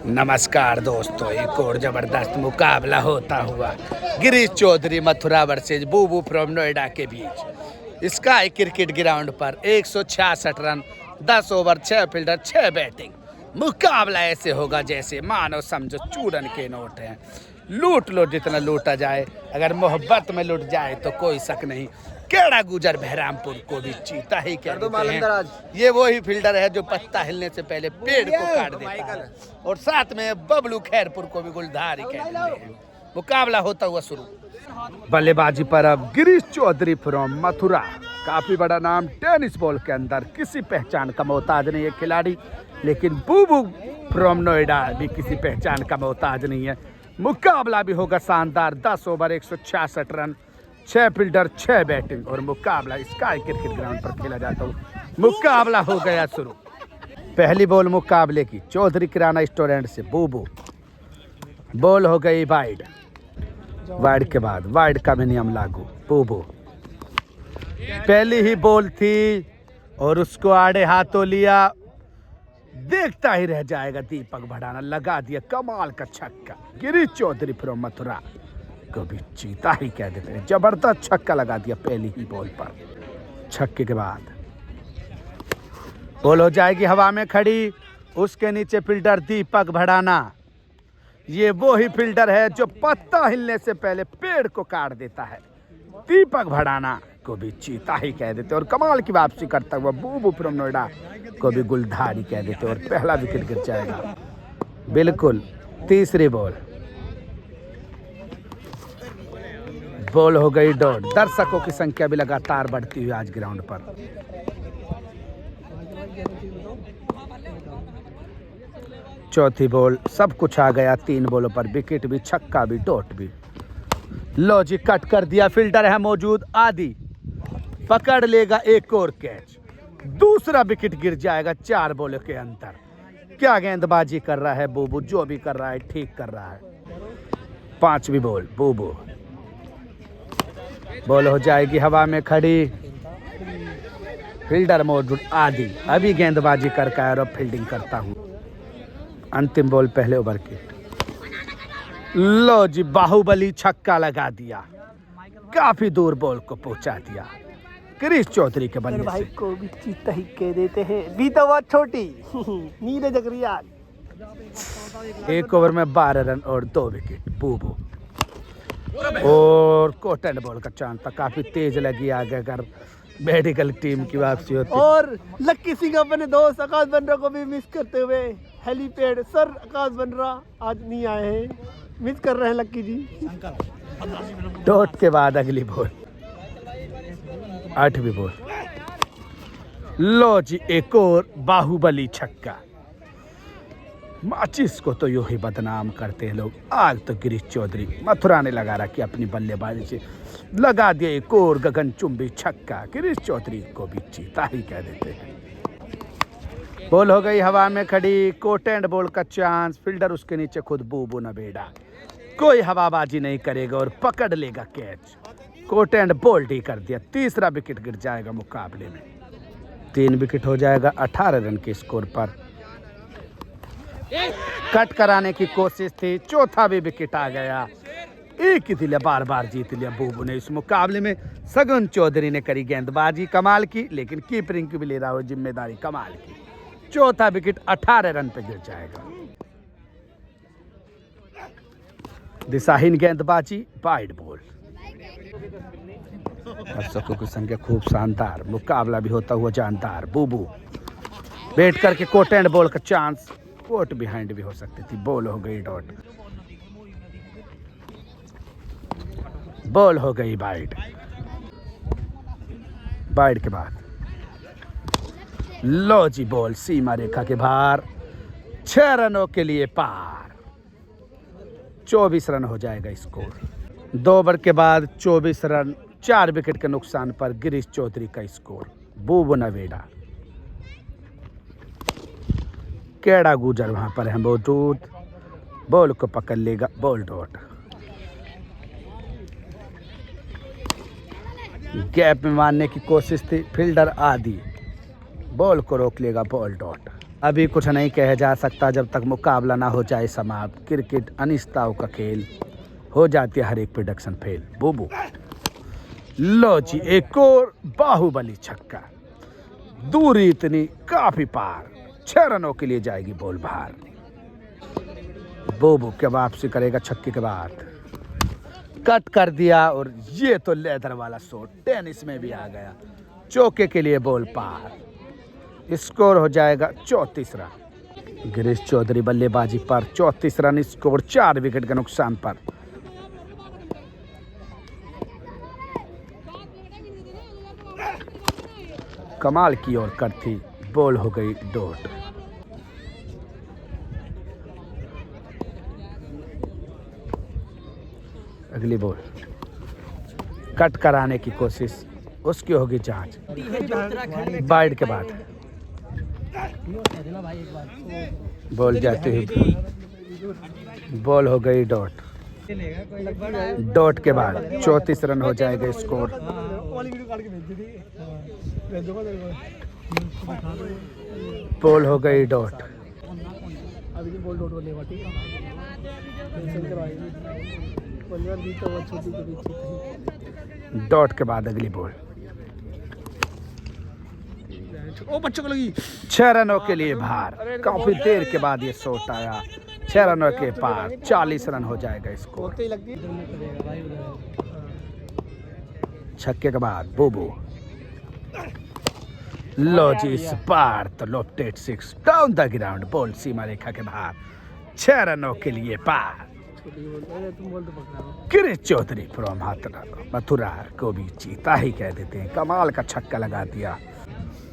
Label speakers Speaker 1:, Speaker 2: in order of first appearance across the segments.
Speaker 1: नमस्कार दोस्तों, एक और जबरदस्त मुकाबला होता हुआ गिरीश चौधरी मथुरा वर्सेज बूबू फ्रॉम नोएडा के बीच स्काई क्रिकेट ग्राउंड पर 166 रन 10 ओवर 6 फील्डर 6 बैटिंग। मुकाबला ऐसे होगा जैसे मानो समझो चूरन के नोट हैं। लूट लो जितना लूटा जाए, अगर मोहब्बत में लूट जाए तो कोई शक नहीं। केड़ा गुजर बहरामपुर को भी चीता ही कह देते हैं। ये वही फील्डर है जो पत्ता हिलने से पहले पेड़ को काट देता है, और साथ में बबलू खैरपुर को भी गुलधारी कह देते हैं। मुकाबला होता हुआ शुरू। बल्लेबाजी पर अब गिरीश चौधरी फ्रॉम मथुरा, काफी बड़ा नाम। टेनिस बॉल के अंदर किसी पहचान का मोहताज नहीं है खिलाड़ी, लेकिन बूबू फ्रॉम नोएडा भी किसी पहचान का मोहताज नहीं है। मुकाबला भी होगा शानदार। 10 ओवर 166 रन 6 फील्डर 6 बैटिंग, और मुकाबला स्काई क्रिकेट ग्राउंड पर खेला जाता है। मुकाबला हो गया शुरू। पहली बॉल मुकाबले की चौधरी किराना रेस्टोरेंट से बूबू। बॉल हो गई वाइड। वाइड के बाद वाइड का भी नियम लागू। बूबू पहली ही बॉल थी और उसको आड़े हाथों लिया। देखता ही रह जाएगा दीपक भड़ाना। लगा दिया कमाल का छक्का। गिरीश चौधरी फ्रॉम मथुरा को भी चीता ही कह देते हैं। जबरदस्त छक्का लगा दिया पहली ही बॉल पर। छक्के के बाद बॉल हो जाएगी हवा में खड़ी। उसके नीचे फील्डर दीपक भड़ाना। ये वो ही फील्डर है जो पत्ता हिलने से पहले पेड़ को काट देता है। दीपक भड़ाना को भी चीता ही कह देते और कमाल की वापसी करता हुआ बूबू फ्रॉम नोएडा को भी गुलधारी कह देते और पहला विकेट गिर जाएगा। बिल्कुल तीसरी बॉल। बॉल हो गई डॉट। दर्शकों की संख्या भी लगातार बढ़ती हुई आज ग्राउंड पर। चौथी बॉल। सब कुछ आ गया 3 बॉलों पर। विकेट भी, छक्का भी, डॉट भी। लो जी, कट कर दिया। फील्डर है मौजूद। आदि पकड़ लेगा एक और कैच। दूसरा विकेट गिर जाएगा 4 बॉलों के अंतर। क्या गेंदबाजी कर रहा है बूबू। जो भी कर रहा है ठीक कर रहा है। 5वीं बॉल। बूबू। बॉल हो जाएगी हवा में खड़ी। फील्डर मौजूद। आदि अभी गेंदबाजी करके आया और फील्डिंग करता हूँ। अंतिम बॉल पहले ओवर की। लो जी, बाहुबली छक्का लगा दिया। काफी दूर बॉल को पहुंचा दिया गिरीश चौधरी के बल्ले
Speaker 2: भाई
Speaker 1: से।
Speaker 2: को भी चीता ही कह देते हैं। बीता बहुत छोटी नीरज अग्रवाल।
Speaker 1: 1 ओवर में 12 रन और 2 विकेट। बूबू और कॉटन बॉल का चांस था। काफी तेज लगी आगे अगर मेडिकल टीम की वापसी होती।
Speaker 2: और लक्की सिंह अपने दोस्त आकाश बनरा को भी मिस करते हुए हेलीपैड। सर आकाश बनरा आज नहीं आए हैं, मिस कर रहे हैं लक्की जी।
Speaker 1: डॉट के बाद अगली बॉल। 8वीं बॉल। लो जी, एक और बाहुबली छक्का। माचिस को तो यूं ही बदनाम करते हैं लोग। आग तो गिरीश चौधरी मथुरा ने लगा रखी अपनी बल्लेबाजी से। लगा दिया एक और गगनचुंबी छक्का। गिरीश चौधरी को भी चीता ही कह देते हैं। बॉल हो गई हवा में खड़ी। कोट एंड बॉल का चांस। फील्डर उसके नीचे खुद बूबू नवेड़ा। कोई हवाबाजी नहीं करेगा और पकड़ लेगा कैच। कोट एंड बोल्ड ही कर दिया। तीसरा विकेट गिर जाएगा मुकाबले में। 3 विकेट हो जाएगा 18 रन के स्कोर पर। कट कराने की कोशिश थी। चौथा भी विकेट आ गया। एक ही दिया, बार बार जीत लिया बूबू ने इस मुकाबले में। सगुन चौधरी ने करी गेंदबाजी कमाल की, लेकिन कीपरिंग की भी ले रहा हो जिम्मेदारी कमाल की। चौथा विकेट 18 रन पे गिर जाएगा। दिशाहीन गेंदबाजी, वाइड बॉल। दर्शकों की संख्या खूब शानदार। मुकाबला भी होता हुआ जानदार। बूबू बैट करके कोट एंड बॉल का चांस। कोट बिहाइंड भी हो सकती थी। बॉल हो गई डॉट। बॉल हो गई वाइड। वाइड के बाद लो जी, बॉल सीमा रेखा के बाहर। 6 रनों के लिए पार। 24 रन हो जाएगा स्कोर। 2 ओवर के बाद 24 रन 4 विकेट के नुकसान पर गिरीश चौधरी का स्कोर। बूबू नवेड़ा। केड़ा गुजर वहां पर है मौजूद। बॉल को पकड़ लेगा। Ball dot. गैप में मारने की कोशिश थी। फील्डर आदि बॉल को रोक लेगा। Ball dot. अभी कुछ नहीं कहा जा सकता जब तक मुकाबला ना हो जाए समाप्त। क्रिकेट अनिश्चितताओं का खेल, हो जाती है हर एक प्रोडक्शन फेल। बूबू लो जी, एक और बाहुबली छक्का, दूरी इतनी काफी पार, 6 रनों के लिए जाएगी बॉल बाहर। बूबू क्या वापसी करेगा छक्के के बाद, कट कर दिया और ये तो लेदर वाला शॉट टेनिस में भी आ गया। चौके के लिए बॉल पार, स्कोर हो जाएगा 34 रन। गिरीश चौधरी बल्लेबाजी पर 34 रन स्कोर, 4 विकेट के नुकसान पर। कमाल की और कट थी, बॉल हो गई डॉट। अगली बॉल कट कराने की कोशिश, उसकी होगी जांच वाइड के बाद। बॉल जाती हुई, बॉल हो गई डॉट। डॉट के बाद 34 रन हो जाएगा स्कोर। बॉल हो गई डॉट। डॉट के बाद अगली बॉल,
Speaker 2: ओ बच्चों को लगी।
Speaker 1: 6 रनों के लिए बाहर। काफी देर के बाद ये शॉट आया, 6 रनों के पार, 40 रन हो जाएगा स्कोर। छक्के के बाद बूबू लो जी, इस बार तो lofted 6 down the ground, ball सीमा रेखा के बाहर, 6 रनों के लिए पार। गिरीश चौधरी फ्रॉम मथुरा को भी चीता ही कह देते हैं, कमाल का छक्का लगा दिया।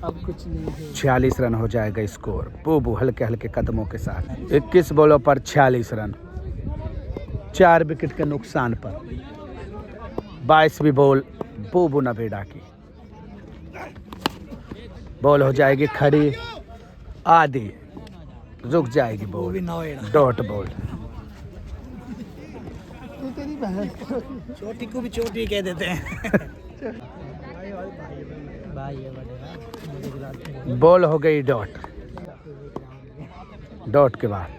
Speaker 2: अब कुछ नहीं है।
Speaker 1: 46 रन हो जाएगा स्कोर। बूबू हल्के हल्के कदमों के साथ 21 बॉलों पर 46 रन, 4 विकेट के नुकसान पर। 22वीं बॉल बूबू नवेड़ा की, बॉल हो जाएगी खड़ी, आधी रुक जाएगी बॉल, डॉट बॉल।
Speaker 2: छोटी को भी छोटी कह देते हैं।
Speaker 1: बॉल हो गई डॉट। डॉट के बाद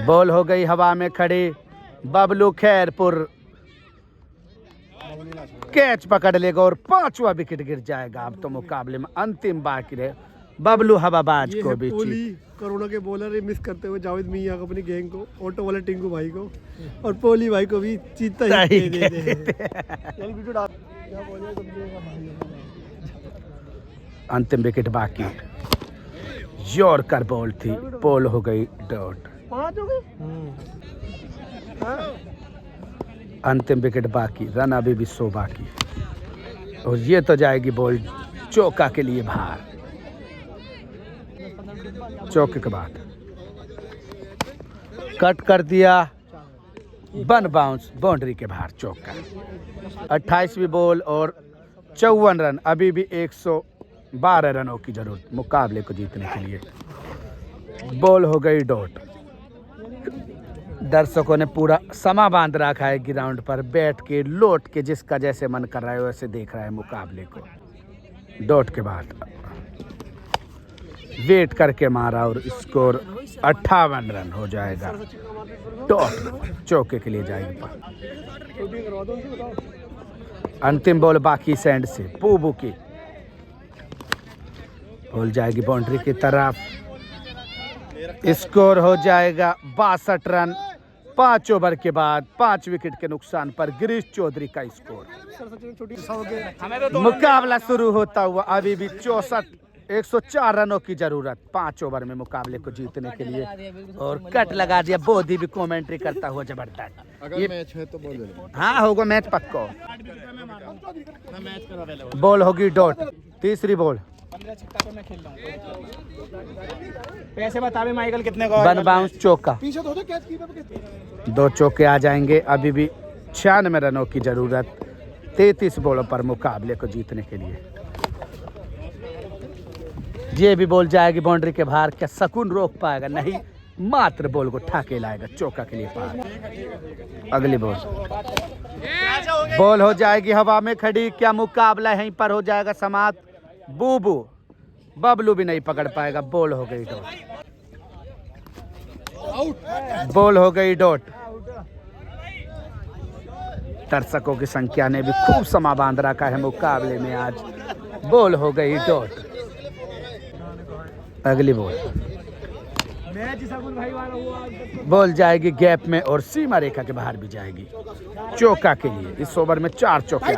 Speaker 1: बॉल हो गई हवा में खड़ी, बबलू खैरपुर कैच पकड़ लेगा और 5वां विकेट गिर जाएगा। अब तो मुकाबले में अंतिम बाकी रहे, बबलू हवाबाज को भी
Speaker 2: करोड़ों के बॉलर मिस करते हुए जावेद मियां को, अपनी गैंग को, ऑटो वाले टिंकू भाई को और पोली भाई को भी चीता ही दे दे।
Speaker 1: अंतिम विकेट बाकी, यॉर्कर बॉल थी, बॉल हो गई डॉट।
Speaker 2: 5 हो गए।
Speaker 1: अंतिम विकेट बाकी, रन अभी भी 100 बाकी, और ये तो जाएगी बॉल चौका के लिए बाहर। चौके के बाद कट कर दिया, 1 बाउंस, बाउंड्री के बाहर चौका। 28वीं बॉल और 54 रन, अभी भी 112 रनों की जरूरत मुकाबले को जीतने के लिए। बॉल हो गई डॉट। दर्शकों ने पूरा समा बांध रखा है ग्राउंड पर, बैठ के लौट के जिसका जैसे मन कर रहा है वैसे देख रहा है मुकाबले को। डॉट के बाद वेट करके मारा और स्कोर 58 रन हो जाएगा। डॉट चौके के लिए जाएगी पर। अंतिम बॉल बाकी सैंड से बूबू की, बॉल जाएगी बाउंड्री की तरफ। स्कोर हो जाएगा 62 रन, 5 ओवर के बाद 5 विकेट के नुकसान पर गिरीश चौधरी का स्कोर। मुकाबला शुरू होता हुआ अभी भी 104 रनों की जरूरत 5 ओवर में मुकाबले को जीतने के लिए, और कट लगा दिया। बोधी भी कमेंट्री करता हुआ जबरदस्त।
Speaker 3: अगर मैच है तो बोल दे।
Speaker 1: हाँ होगा मैच पक्का। बॉल होगी डॉट। 3री बॉल,
Speaker 2: पैसे बता भी माइकल कितने का।
Speaker 1: 1 बाउंस चौका, 2 चौके आ जाएंगे। अभी भी 96 रनों की जरूरत 33 बॉलों पर मुकाबले को जीतने के लिए। ये भी बॉल जाएगी बाउंड्री के बाहर, क्या सकून रोक पाएगा? नहीं, मात्र बॉल को ठाके लाएगा चौका के लिए पार। अगली बॉल, बॉल हो जाएगी हवा में खड़ी, क्या मुकाबला यहीं पर हो जाएगा समाप्त। बूबू बबलू भी नहीं पकड़ पाएगा। बॉल हो गई डॉट, बॉल हो गई डॉट। दर्शकों की संख्या ने भी खूब समा बांध रखा है मुकाबले में आज। बॉल हो गई डॉट। अगली बॉल, बॉल जाएगी गैप में और सीमा रेखा के बाहर भी जाएगी। चौका के लिए इस ओवर में 4 चौके।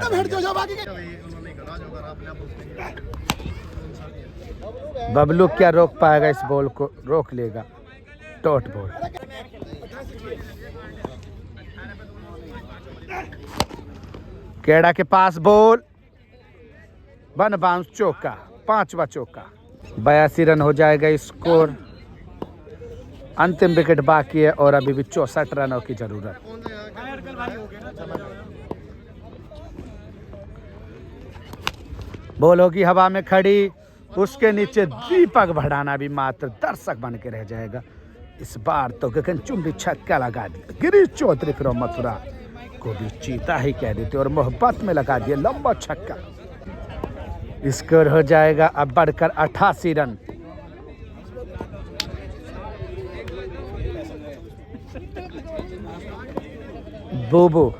Speaker 1: बबलू क्या रोक पाएगा इस बॉल को? रोक लेगा। Dot ball. केड़ा के पास बॉल, वन बाउंस चौका, 5वां चौका। 82 रन हो जाएगा स्कोर। अंतिम विकेट बाकी है और अभी भी 64 रनों की जरूरत। बॉल होगी हवा में खड़ी, उसके नीचे दीपक भड़ाना भी मात्र दर्शक बन के रह जाएगा। इस बार तो गगनचुंबी छक्का लगा दिया। गिरीश चौधरी फ्रॉम मथुरा को भी चीता ही कह देते और मोहब्बत में लगा दिया लंबा छक्का। स्कोर हो जाएगा अब बढ़कर 88 रन। बोबो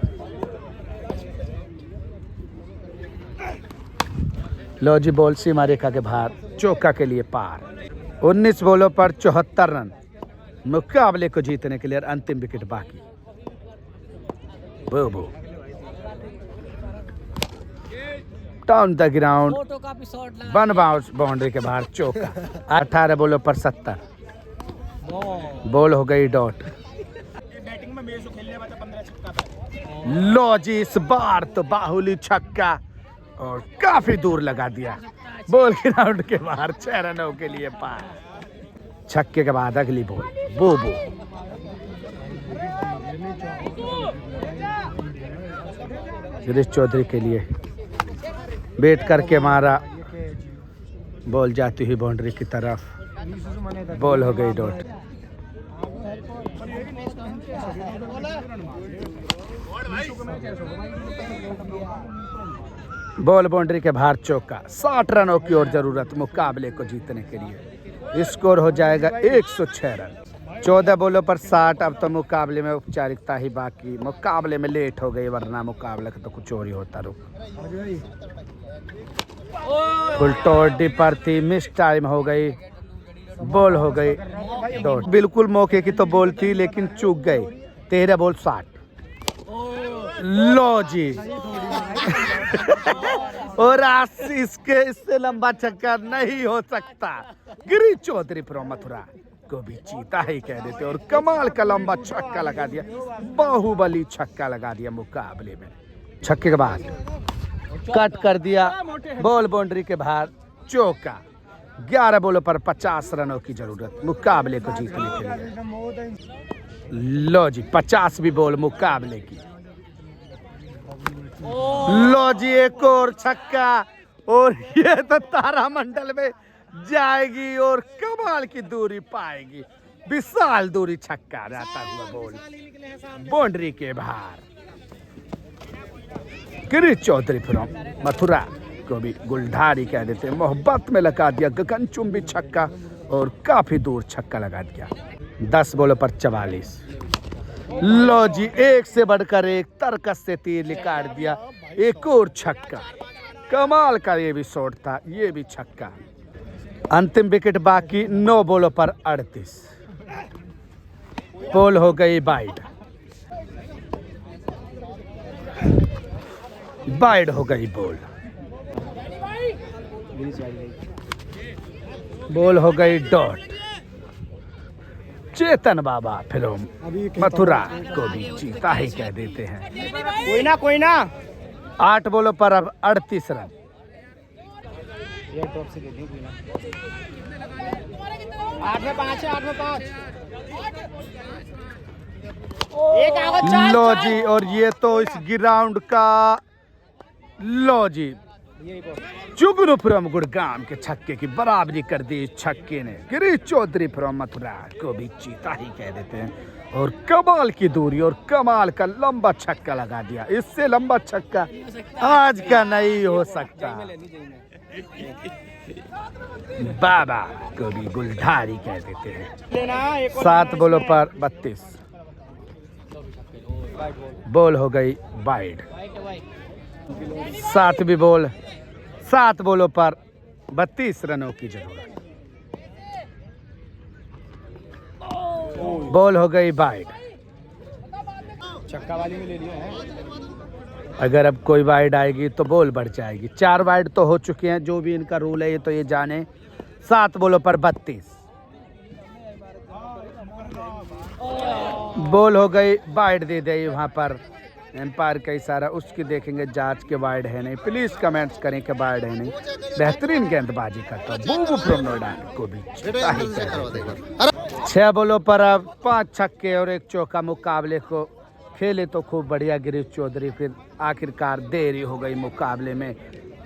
Speaker 1: लो जी, बॉल सीमा रेखा के बाहर, चौका के लिए पार। 19 बॉलों पर 74 रन मुकाबले को जीतने के लिए। अंतिम विकेट बाकी। बोबो down the ground, one bounce boundary के बाहर चौका। 18 बॉलों पर 70। बॉल हो गई डॉट। लो जी, इस बार तो बाहुली छक्का और काफी दूर लगा दिया। बॉल ग्राउंड के बाहर, 6 रनों के लिए पार। छक्के के बाद अगली बॉल, बोबो गिरीश चौधरी के लिए बैट करके मारा। बॉल जाती हुई बाउंड्री की तरफ। बॉल हो गई डॉट। बॉल बाउंड्री के बाहर चौका। 60 रनों की और जरूरत मुकाबले को जीतने के लिए। स्कोर हो जाएगा 106 रन। 14 बॉलों पर 60। अब तो मुकाबले में औपचारिकता ही बाकी। मुकाबले में लेट हो गई, वरना मुकाबले का तो कुछ और ही होता। रुक फुल टोडी पर थी, मिस टाइम हो गई। बॉल हो गई डॉट। बिल्कुल मौके की तो बॉल थी लेकिन चूक गई। 13 बॉल 60। लो जी और इससे लंबा छक्का नहीं हो सकता। गिरीश चौधरी फ्रॉम मथुरा को भी चीता ही कह देते और कमाल का लंबा छक्का लगा दिया। बाहुबली छक्का लगा दिया मुकाबले में। छक्के के बाद कट कर दिया। बॉल बाउंड्री के बाहर चौका। 11 बॉलों पर 50 रनों की जरूरत मुकाबले को जीतने के लिए। लो जी, 50 भी बॉल मुकाबले की। लो जी, एक और छक्का और ये तो तारामंडल में जाएगी और कमाल की दूरी पाएगी। विशाल दूरी छक्का जाता हुआ बॉल बाउंड्री के बाहर। गिरीश चौधरी फ्रॉम मथुरा को भी गुलधारी कह देते हैं। मोहब्बत में लगा दिया गगनचुंबी छक्का और काफी दूर छक्का लगा दिया। 10 बॉलों पर 44। लो जी, एक से बढ़कर एक, तरकस से तीर निकाल दिया। एक और छक्का, कमाल का ये भी शॉट था, ये भी छक्का। अंतिम विकेट बाकी। 9 बॉलों पर 38। बॉल हो गई वाइड। वाइड हो गई बॉल। बॉल हो गई डॉट। चेतन बाबा फिल्म मथुरा को भी चीता ही कह देते हैं। कोई ना 8 बॉलों पर अब 38 रन।
Speaker 2: 8 में 5।
Speaker 1: लो जी, और ये तो इस ग्राउंड का लो जी जुगनू फ्रॉम गुड़गांव के छक्के की बराबरी कर दी इस छक्के ने। गिरीश चौधरी फ्रॉम मथुरा को भी चीता ही कह देते हैं और कमाल की दूरी और कमाल का लंबा छक्का लगा दिया। इससे लंबा छक्का आज का नहीं हो सकता। बाबा को भी गुलधारी कह देते हैं। 7 बॉलों पर 32 बॉल हो गई वाइड। 7वीं बॉल, 7 बॉलों पर 32 रनों की जरूरत। बॉल हो गई वाइड।
Speaker 2: चक्का वाली में ले लिया है।
Speaker 1: अगर अब कोई वाइड आएगी तो बॉल बढ़ जाएगी। 4 वाइड तो हो चुके हैं, जो भी इनका रूल है ये तो ये जाने। 7 बॉलों पर 32 बॉल हो गई वाइड। दे दी वहां पर एम्पायर का इशारा, उसकी देखेंगे जांच के वाइड है नहीं। प्लीज कमेंट्स करें कि वाइड है नहीं। बेहतरीन गेंदबाजी करता बूबू फ्रॉम नोएडा को भी 6 बॉलों पर अब 5 छक्के और 1 चौका। मुकाबले को खेले तो खूब बढ़िया गिरीश चौधरी, फिर आखिरकार देरी हो गई मुकाबले में।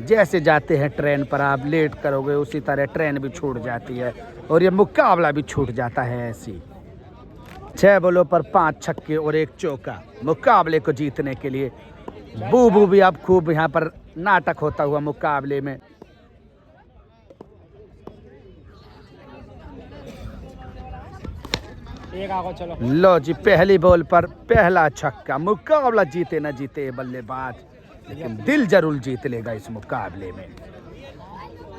Speaker 1: जैसे जाते हैं ट्रेन पर, आप लेट करोगे उसी तरह ट्रेन भी छूट जाती है और ये मुकाबला भी छूट जाता है ऐसी। 6 बॉलों पर 5 छक्के और 1 चौका मुकाबले को जीतने के लिए। बूबू भी अब खूब यहाँ पर नाटक होता हुआ मुकाबले में।
Speaker 2: एक आगो चलो।
Speaker 1: लो जी, पहली बॉल पर पहला छक्का। मुकाबला जीते न जीते बल्लेबाज, लेकिन दिल जरूर जीत लेगा इस मुकाबले में।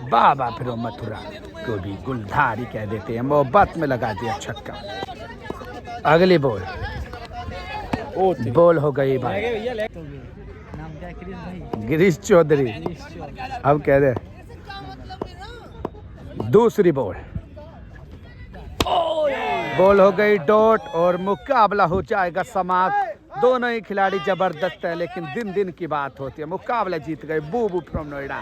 Speaker 1: बाबा फिर मथुरा को भी गुलधारी कह देते हैं। मोहब्बत में लगा दिया छक्का। अगली बॉल, बॉल हो गई भाई। गिरीश चौधरी अब कह दे। दूसरी बॉल, बॉल हो गई डॉट और मुकाबला हो जाएगा समाप्त। दोनों ही खिलाड़ी जबरदस्त है, लेकिन दिन दिन की बात होती है। मुकाबला जीत गए बूबू फ्रॉम नोएडा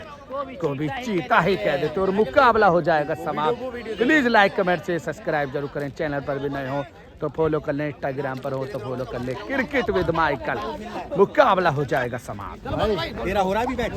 Speaker 1: को भी चीता ही कह देते और मुकाबला हो जाएगा समाप्त। प्लीज लाइक कमेंट से सब्सक्राइब जरूर करें। चैनल पर भी नए हो तो फॉलो कर लें, इंस्टाग्राम पर हो तो फॉलो कर लें। क्रिकेट विद माइकल, मुकाबला हो जाएगा समाप्त।
Speaker 2: तेरा हो रहा है भी बैच।